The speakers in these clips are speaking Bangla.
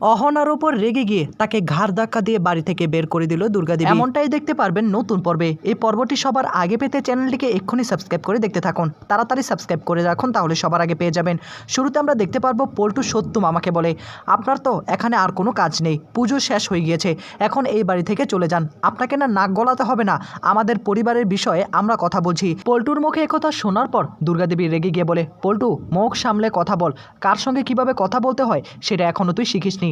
অহনার উপর রেগে গিয়ে তাকে ঘাড় ধাক্কা দিয়ে বাড়ি থেকে বের করে দিল দুর্গাদেবী। এমনটাই দেখতে পারবেন নতুন পর্বে। এই পর্বটি সবার আগে পেতে চ্যানেলটিকে এক্ষুনি সাবস্ক্রাইব করে দেখতে থাকুন, তাড়াতাড়ি সাবস্ক্রাইব করে রাখুন, তাহলে সবার আগে পেয়ে যাবেন। শুরুতে আমরা দেখতে পারবো পল্টু সত্যু মামাকে বলে, আপনার তো এখানে আর কোনো কাজ নেই, পুজো শেষ হয়ে গিয়েছে, এখন এই বাড়ি থেকে চলে যান, আপনাকে না নাক গলাতে হবে না, আমাদের পরিবারের বিষয়ে আমরা কথা বলছি। পল্টুর মুখে একথা শোনার পর দুর্গাদেবী রেগে গিয়ে বলে, পল্টু মুখ সামলে কথা বল, কার সঙ্গে কিভাবে কথা বলতে হয় সেটা এখনো তুই শিখিসনি।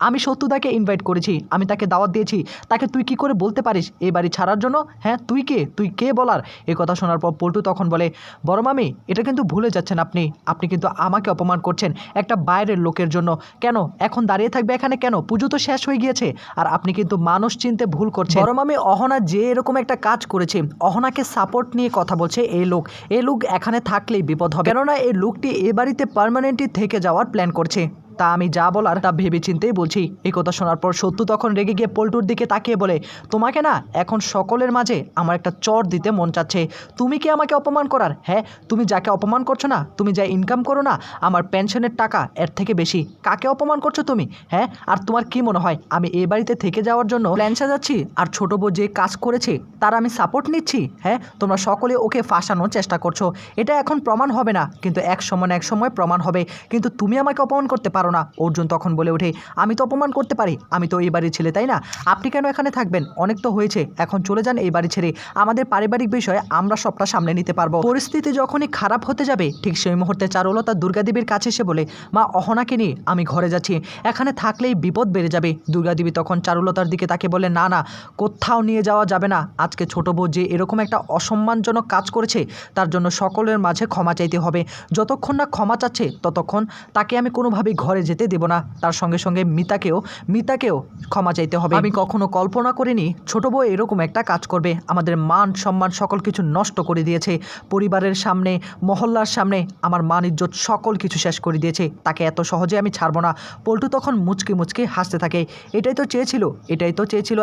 আমি সত্যদাকে ইনভাইট করেছি, আমি তাকে দাওয়াত দিয়েছি, তাকে তুই কি করে বলতে পারিস এই বাড়ি ছাড়ার জন্য? হ্যাঁ তুই কে বলার? এই কথা শোনার পর পল্টু তখন বলে, বড় মামি এটা কিন্তু ভুলে যাচ্ছেন আপনি কিন্তু আমাকে অপমান করছেন একটা বাইরের লোকের জন্য। কেন এখন দাঁড়িয়ে থাকবে এখানে? কেন? পুজো তো শেষ হয়ে গিয়েছে, আর আপনি কিন্তু মানুষ চিনতে ভুল করছেন। বড় মামি অহনা যে এরকম একটা কাজ করেছে, অহনাকে সাপোর্ট নিয়ে কথা বলছে এই লোক এখানে থাকলেই বিপদ হবে, কেননা এই লোকটি এ বাড়িতে পার্মানেন্টলি থেকে যাওয়ার প্ল্যান করছে। তা আমি যা বলার তা ভেবে চিন্তেই বলছি। এই কথা শোনার পর সত্যু তখন রেগে গিয়ে পল্টুর দিকে তাকিয়ে বলে, তোমাকে না এখন সকলের মাঝে আমার একটা চর দিতে মন চাচ্ছে। তুমি কি আমাকে অপমান করার? হ্যাঁ তুমি যাকে অপমান করছো না, তুমি যা ইনকাম করো না আমার পেনশনের টাকা এর থেকে বেশি, কাকে অপমান করছো তুমি? হ্যাঁ আর তোমার কি মনে হয় আমি এই বাড়িতে থেকে যাওয়ার জন্য প্ল্যান সাজাচ্ছি? আর ছোট বউ যে কাজ করেছে তার আমি সাপোর্ট নিচ্ছি? হ্যাঁ তোমরা সকলে ওকে ফাঁসানোর চেষ্টা করছো, এটা এখন প্রমাণ হবে না, কিন্তু এক সময় প্রমাণ হবে, কিন্তু তুমি আমাকে অপমান করতে পারো না। অর্জুন তখন বলে ওঠে, আমি তো অপমান করতে পারি, আমি তো এই বাড়ির ছেলে, তাই না? আপনি কেন এখানে থাকবেন? অনেক তো হয়েছে, এখন চলে যান এই বাড়ি ছেড়ে, আমাদের পারিবারিক বিষয়ে আমরা সবটা সামনে নিতে পারবো। পরিস্থিতি যখনই খারাপ হতে যাবে ঠিক সেই মুহূর্তে চারুলতা দুর্গাদেবীর কাছে এসে বলে, মা অহনাকে নিয়ে আমি ঘরে যাচ্ছি, এখানে থাকলেই বিপদ বেড়ে যাবে। দুর্গাদেবী তখন চারুলতার দিকে তাকে বলে, না কোথাও নিয়ে যাওয়া যাবে না, আজকে ছোট বউ যে এরকম একটা অসম্মানজনক কাজ করেছে তার জন্য সকলের মাঝে ক্ষমা চাইতে হবে, যতক্ষণ না ক্ষমা চাচ্ছে ততক্ষণ তাকে আমি কোনোভাবেই ঘরে যেতে দেব না, তার সঙ্গে সঙ্গে মিতাকেও ক্ষমা চাইতে হবে। আমি কখনো কল্পনা করিনি ছোট বউ এরকম একটা কাজ করবে, আমাদের মান সম্মান সকল কিছু নষ্ট করে দিয়েছে, পরিবারের সামনে মহল্লার সামনে আমার মান ইজ্জত সকল কিছু শেষ করে দিয়েছে, তাকে এত সহজে আমি ছাড়বো না। পল্টু তখন মুচকি হাসতে থাকে, এটাই তো চেয়েছিল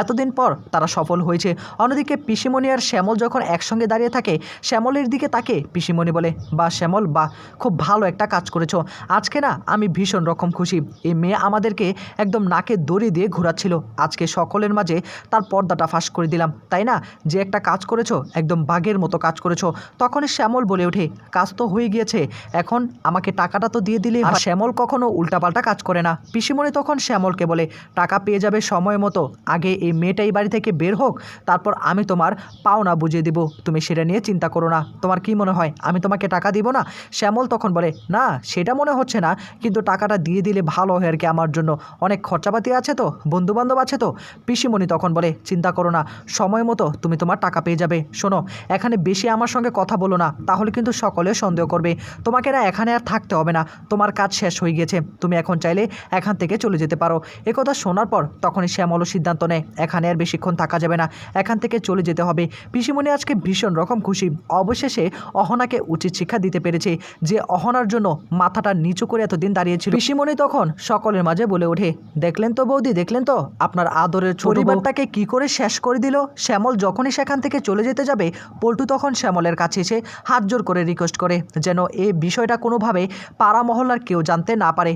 এতদিন পর তারা সফল হয়েছে। অন্যদিকে পিসিমণি আর শ্যামল যখন একসঙ্গে দাঁড়িয়ে থাকে, শ্যামলের দিকে তাকে পিসিমণি বলে, বা শ্যামল বা খুব ভালো একটা কাজ করেছো, আজকে না আমি ভীষণ রকম খুশি, এই মেয়ে আমাদেরকে একদম নাকে দড়ি দিয়ে ঘোরাচ্ছিল, আজকে সকলের মাঝে তার পর্দাটা ফাঁস করে দিলাম, তাই না? যে একটা কাজ করেছো একদম বাঘের মতো কাজ করেছো। তখনই শ্যামল বলে ওঠে, কাজ তো হয়ে গিয়েছে, এখন আমাকে টাকাটা তো দিয়ে দিলে। আর শ্যামল কখনো উল্টাপাল্টা কাজ করে না। পিসিমণি তখন শ্যামলকে বলে, টাকা পেয়ে যাবে সময় মতো, আগে এই মেয়েটা এই বাড়ি থেকে বের হোক, তারপর আমি তোমার পাওনা বুঝিয়ে দিব, তুমি সেটা নিয়ে চিন্তা করো না। তোমার কি মনে হয় আমি তোমাকে টাকা দিব না? শ্যামল তখন বলে, না সেটা মনে হচ্ছে না, কিন্তু টাকাটা দিয়ে দিলে ভালো হয় আর কি, আমার জন্য অনেক খরচাপাতি আছে তো, বন্ধুবান্ধব আছে তো। পিসিমণি তখন বলে, চিন্তা করো না, সময় মতো তুমি তোমার টাকা পেয়ে যাবে। শোনো এখানে বেশি আমার সঙ্গে কথা বলো না, তাহলে কিন্তু সকলে সন্দেহ করবে, তোমাকে না এখানে আর থাকতে হবে না, তোমার কাজ শেষ হয়ে গেছে, তুমি এখন চাইলে এখান থেকে চলে যেতে পারো। একথা শোনার পর তখনই শ্যামলও সিদ্ধান্ত নেয়, এখানে আর বেশিক্ষণ থাকা যাবে না, এখান থেকে চলে যেতে হবে। পিসিমণি আজকে ভীষণ রকম খুশি, অবশেষে অহনাকে উচিত শিক্ষা দিতে পেরেছে, যে অহনার জন্য মাথাটা নিচু করে এতদিন দাঁড়িয়েছিল। পিসিমণি তখন সকলের মাঝে বলে ওঠে, দেখলেন তো বৌদি, দেখলেন তো আপনার আদরের পরিবারটাকে কি করে শেষ করে দিল। শ্যামল যখনই সেখান থেকে চলে যেতে যাবে, পল্টু তখন শ্যামলের কাছে এসে হাত জোর করে রিকোয়েস্ট করে, যেন এই বিষয়টা কোনোভাবে পাড়া মহল্লার কেউ জানতে না পারে,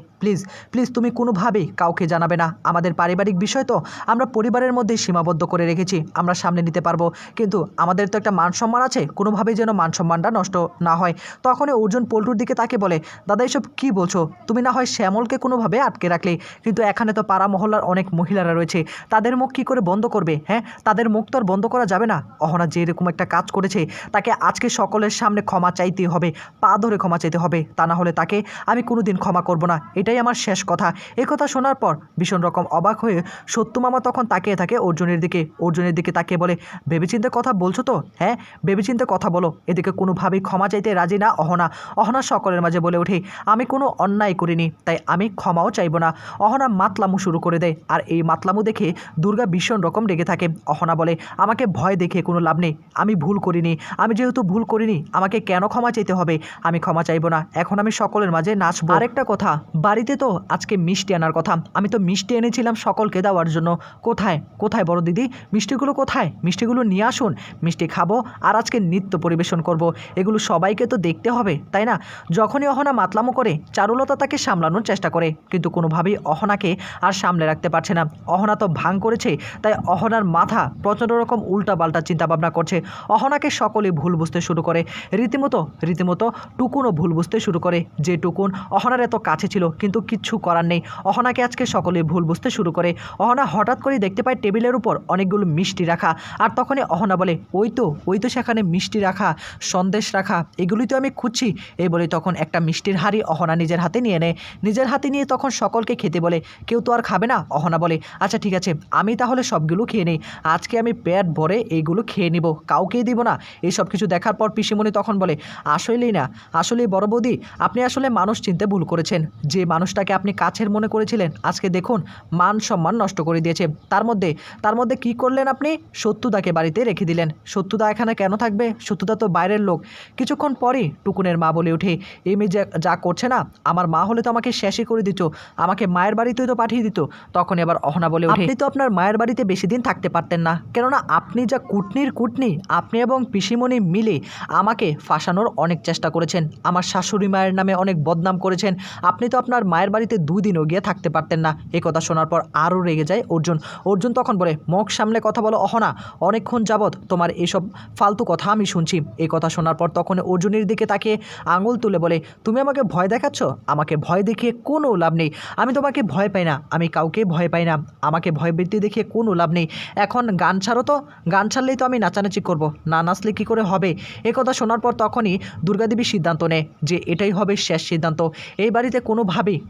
প্লিজ তুমি কোনোভাবেই কাউকে জানাবে না, আমাদের পারিবারিক বিষয় তো আমরা পরিবারের মধ্যে সীমাবদ্ধ করে রেখেছি, আমরা সামনে নিতে পারবো, কিন্তু আমাদের তো একটা মান সম্মান আছে, কোনোভাবেই যেন মান সম্মানটা নষ্ট না হয়। তখনই অর্জুন পল্টুর দিকে তাকে বলে, দাদা এসব কী বলছো? তুমি না হয় শ্যামলকে কোনোভাবে আটকে রাখলে, কিন্তু এখানে তো পাড়া মহল্লার অনেক মহিলারা রয়েছে, তাদের মুখ কী করে বন্ধ করবে? হ্যাঁ তাদের মুখ তো আর বন্ধ করা যাবে না। অহনা যে এরকম একটা কাজ করেছে তাকে আজকে সকলের সামনে ক্ষমা চাইতেই হবে, পা ধরে ক্ষমা চাইতে হবে, তা না হলে তাকে আমি কোনোদিন ক্ষমা করব না, এটাই আমার শেষ কথা। এই কথা শোনার পর ভীষণ রকম অবাক হয়ে সত্যু মামা তখন তাকিয়ে থাকে অর্জুনের দিকে তাকিয়ে বলে, ভেবেচিন্তে কথা বলছো তো? হ্যাঁ ভেবেচিন্তে কথা বলো, এদিকে কোনোভাবেই ক্ষমা চাইতে রাজি না অহনা সকলের মাঝে বলে ওঠে, আমি কোনো অন্যায় করিনি, তাই আমি ক্ষমাও চাইব না। অহনা মাতলামু শুরু করে দেয়, আর এই মাতলামু দেখে দুর্গা ভীষণ রকম রেগে থাকে। অহনা বলে, আমাকে ভয় দেখে কোনো লাভ নেই, আমি ভুল করিনি, আমি যেহেতু ভুল করিনি আমাকে কেন ক্ষমা চাইতে হবে? আমি ক্ষমা চাইব না, এখন আমি সকলের মাঝে নাচবো। আরেকটা কথা, বাড়িতে তো আজকে মিষ্টি আনার কথা, আমি তো মিষ্টি এনেছিলাম সকলকে দেওয়ার জন্য, কোথায় বড় দিদি মিষ্টিগুলো কোথায়? মিষ্টিগুলো নিয়ে আসুন, মিষ্টি খাবো আর আজকে নৃত্য পরিবেশন করব, এগুলো সবাইকে তো দেখতে হবে, তাই না? যখনই অহনা মাতলামো করে চারুলতা চারুলতা তাকে সামলানোর চেষ্টা করে, কিন্তু কোনোভাবেই অহনাকে আর সামলে রাখতে পারছে না। অহনা তো ভাঙ করেছে, তাই অহনার মাথা প্রচণ্ড রকম উল্টাপাল্টা চিন্তাভাবনা করছে। অহনাকে সকলেই ভুল বুঝতে শুরু করে, রীতিমতো টুকুনও ভুল বুঝতে শুরু করে, যে টুকুন অহনার এত কাছে ছিল, কিন্তু কিচ্ছু করার নেই। অহনাকে আজকে সকলেই ভুল বুঝতে শুরু করে। অহনা হঠাৎ করেই দেখতে পায় টেবিলের উপর অনেকগুলো মিষ্টি রাখা, আর তখনই অহনা বলে, ওই তো সেখানে মিষ্টি রাখা, সন্দেশ রাখা, এগুলোই তো আমি খুঁজছি। এই বলে তখন একটা মিষ্টির হাঁড়ি অহনা নিজের হাতে নিয়ে নেয়। নিজের হাতে নিয়ে তখন সকলকে খেতে বলে। কেউ তো আর খাবে না। অহনা বলে, আচ্ছা ঠিক আছে, আমি তাহলে সবগুলো খেয়ে নিই, আজকে আমি পেট ভরে এইগুলো খেয়ে নিব, কাউকেই দিব না। এই সব কিছু দেখার পর পিসিমণি তখন বলে, আসলেই বড় বৌদি, আপনি আসলে মানুষ চিনতে ভুল করেছেন। যে মানুষটাকে আপনি কাছের মনে করেছিলেন, আজকে দেখুন মান সম্মান নষ্ট করে দিয়েছে। তার মধ্যে কি করলেন আপনি? সত্যুদাকে বাড়িতে রেখে দিলেন। সত্যুদা এখানে কেন থাকবে? সত্যুদা তো বাইরের লোক। কিছুক্ষণ পরই টুকুনের মা বলে ওঠে, এই মেয়ে যা করছে না, আমার মা হলে তো আমাকে শেষই করে দিত, আমাকে মায়ের বাড়িতেই তো পাঠিয়ে দিত। তখন এবার অহনা বলে ওঠে, আপনি তো আপনার মায়ের বাড়িতে বেশি দিন থাকতে পারতেন না, কেননা আপনি যা কুটনি, আপনি এবং পিসিমণি মিলে আমাকে ফাঁসানোর অনেক চেষ্টা করেছেন, আমার শাশুড়ি মায়ের নামে অনেক বদনাম করেছেন। আপনি তো আপনার মায়ের বাড়িতে 2 দিনও গিয়ে থাকতে পারতেন না। এই কথা শোনার পর আরও রেগে যায় অর্জুন তখন বলে, মুখ সামলে কথা বলো অহনা, অনেকক্ষণ যাবৎ তোমার এইসব ফালতু কথা আমি শুনছি। এই কথা শোনার পর তখন অর্জুনের দিকে তাকে আঙুল তুলে বলে, তুমি আমাকে ভয় দেখাচ্ছ? আমাকে ভয় দেখিয়ে কোনো লাভ নেই। আমি তোমাকে ভয় পাই না, আমি কাউকে ভয় পাই না, আমাকে ভয়বৃত্তি দেখিয়ে কোনো লাভ নেই। এখন গান ছাড়ো তো, গান ছাড়লেই তো আমি নাচানাচি করব, না নাচলে কী করে হবে? এ কথা শোনার পর তখনই দুর্গাদেবী সিদ্ধান্ত নেয় যে এটাই হবে শেষ সিদ্ধান্ত। এই বাড়িতে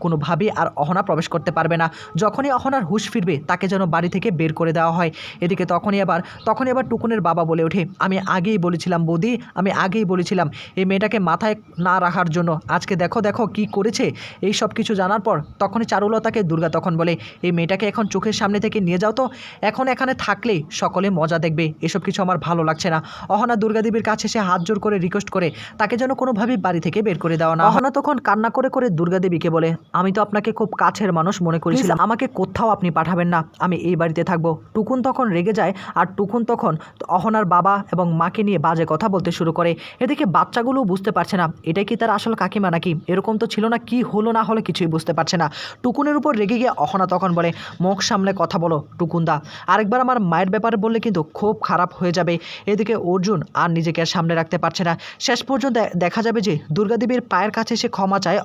কোনোভাবেই আর অহনা প্রবেশ করতে পারবে না। যখনই অহনার হুঁশ ফিরবে, তাকে যেন বাড়ি থেকে বের করে দেওয়া হয়। এদিকে তখনই আবার টুকুনের বাবা বলে ওঠে, আমি আগেই বলেছিলাম বৌদি, আমি আগেই বলেছিলাম এই মেয়েটাকে মাথায় না রাখার জন্য। আজকে দেখো কি করেছে। এই সব কিছু জানার পর তখনই চারুলতাকে দুর্গা তখন বলে, এই মেয়েটাকে এখন চোখের সামনে থেকে নিয়ে যাও তো, এখন এখানে থাকলেই সকলে মজা দেখবে, এসব কিছু আমার ভালো লাগছে না। অহনা দুর্গাদেবীর কাছে সে হাত জোর করে রিকোয়েস্ট করে তাকে যেন কোনোভাবেই বাড়ি থেকে বের করে দেওয়া না। অহনা তখন কান্না করে দুর্গাদেবীকে বলে, আমি তো আপনাকে খুব কাছের মানুষ মনে করেছিলাম, আমাকে কোথাও আপনি পাঠাবেন না, আমি এই বাড়িতে থাকবো। টুকুন তখন রেগে যায়, আর টুকুন তখন অহনার বাবা এবং মাকে নিয়ে বাজে কথা বলতে শুরু করে। এদিকে বাচ্চাগুলো বুঝতে পারছে না এটাই কি তার আসল কাকিমা নাকি, এরকম তো ছিল না, কি হলো না হলো কিছুই বুঝতে পারছে না। টুকুনের উপর রেগে গিয়ে অহনা তখন বলে, মুখ সামলে কথা বলো টুকুনদা, আরেকবার আমার মায়ের ব্যাপারে বললে কিন্তু খুব খারাপ হয়ে যাবে। এদিকে অর্জুন আর নিজেকে আর সামনে রাখতে পারছে না। শেষ পর্যন্ত দেখা যাবে যে দুর্গাদেবীর পায়ের কাছে সে ক্ষমা চায়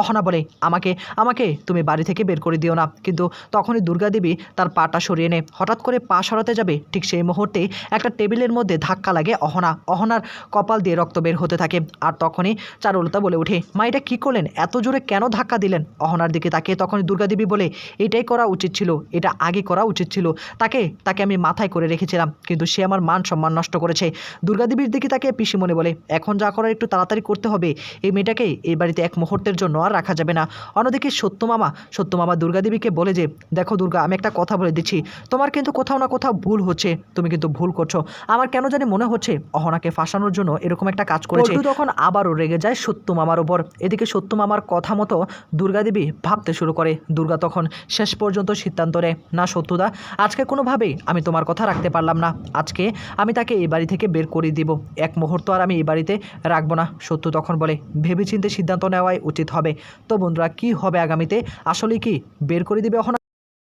অহনা বলে, আমাকে তুমি বাড়ি থেকে বের করে দিও না। কিন্তু তখনই দুর্গাদেবী তার পাটা সরিয়ে নেয়। হঠাৎ করে পা সরাতে যাবে, ঠিক সেই মুহূর্তে একটা টেবিলের মধ্যে ধাক্কা লাগে অহনার কপাল দিয়ে রক্ত বের হতে থাকে। আর তখনই চারুলতা বলে ওঠে, মা এটা কী করলেন, এত জোরে কেন ধাক্কা দিলেন? অহনার দিকে তাকিয়ে তখনই দুর্গাদেবী বলে, এটাই করা উচিত ছিল, এটা আগে করা উচিত ছিল। তাকে আমি মাথায় করে রেখেছিলাম, কিন্তু সে আমার মান সম্মান নষ্ট করেছে। দুর্গাদেবীর দিকে তাকে পিসিমণি বলে, এখন যা করার একটু তাড়াতাড়ি করতে হবে, এই মেয়েটাকে এই বাড়িতে এক মুহূর্তের জন্য আর রাখা যাবে না। অন্যদিকে সত্যমামা দুর্গাদেবীকে বলে যে, দেখো দুর্গা, আমি একটা কথা বলে দিচ্ছি, তোমার কিন্তু কোথাও না কোথাও ভুল হচ্ছে, তুমি কিন্তু ভুল করছো। আমার কেন জানি মনে হচ্ছে অহনাকে ফাঁসানোর জন্য এরকম একটা কাজ করেছে। তখন আবারও রেগে যায় সত্যমামার উপর। এদিকে সত্যমামার কথা মতো দুর্গাদেবী ভাবতে শুরু করে। দুর্গা তখন শেষ পর্যন্ত সিদ্ধান্ত নেয়, না সত্যদা, আজকে কোনোভাবেই আমি তোমার কথা রাখতে পারলাম না, আজকে আমি তাকে এই বাড়ি থেকে বের করে দিব, এক মুহূর্ত আর আমি এই বাড়িতে রাখবো না। সত্য তখন বলে, ভেবেচিন্তে সিদ্ধান্ত নেওয়াই উচিত হবে। তো বন্ধুরা, কি হবে আগামীতে? আসলে কি বের করে দিবে অহনা?